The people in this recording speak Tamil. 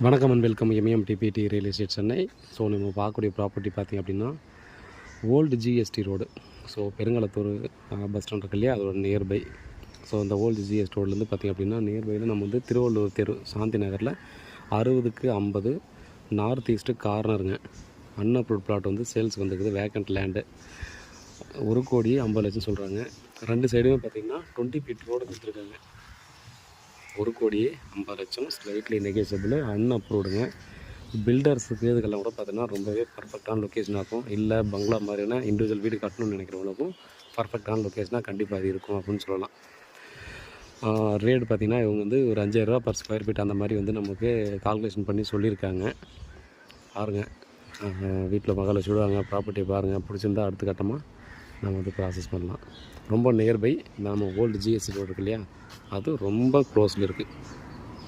வணக்கம் அண்ட் வெல்கம் எம்எம்டிபிடி ரியல் எஸ்டேட் சென்னை. ஸோ நம்ம பார்க்கக்கூடிய ப்ராப்பர்ட்டி பார்த்திங்க அப்படின்னா old GST road. So Perungalathur bus stand இருக்கு இல்லையா, அதோட நியர்பை. ஸோ இந்த ஓல்டு ஜிஎஸ்டி ரோட்லேருந்து பார்த்திங்க அப்படின்னா நியர்பையில் நம்ம வந்து திருவள்ளூர் தெரு சாந்தி நகரில் 60க்கு 50 நார்த் ஈஸ்ட்டு கார்னருங்க. அன்அப்ரூவ்ட் பிளாட் வந்து சேல்ஸுக்கு வந்துருக்குது. வேக்கண்ட் லேண்டு 1,50,00,000 சொல்கிறாங்க. ரெண்டு சைடுமே பார்த்திங்கன்னா 20 ஃபீட் ரோடு கொடுத்துருக்காங்க. 1,50,00,000 ஸ்லைட்லி நெகோசியபிள், அன்அப்ரூவ்டுங்க. பில்டர்ஸுக்கு இதுக்கெல்லாம் கூட பார்த்தீங்கன்னா ரொம்பவே பர்ஃபெக்டான லொக்கேஷனாக இருக்கும். இல்லை பங்களா மாதிரியான இண்டிவிஜுவல் வீடு கட்டணும்னு நினைக்கிறவங்களுக்கும் பர்ஃபெக்டான லொக்கேஷனாக கண்டிப்பாக அது இருக்கும் அப்படின்னு சொல்லலாம். ரேட் பார்த்திங்கன்னா இவங்க வந்து ஒரு 5,000 ரூபா பர் ஸ்கொயர் ஃபீட் அந்த மாதிரி வந்து நமக்கு கால்குலேஷன் பண்ணி சொல்லியிருக்காங்க. பாருங்கள், வீட்டில் மகளை சொல்லுவாங்க, ப்ராப்பர்ட்டியை பாருங்கள், பிடிச்சிருந்தா அடுத்த கட்டமாக நம்ம வந்து ப்ராசஸ் பண்ணலாம். ரொம்ப நியர்பை நம்ம ஓல்டு ஜிஎஸ்டி ரோடு இருக்கு இல்லையா, அது ரொம்ப க்ளோஸில் இருக்குது.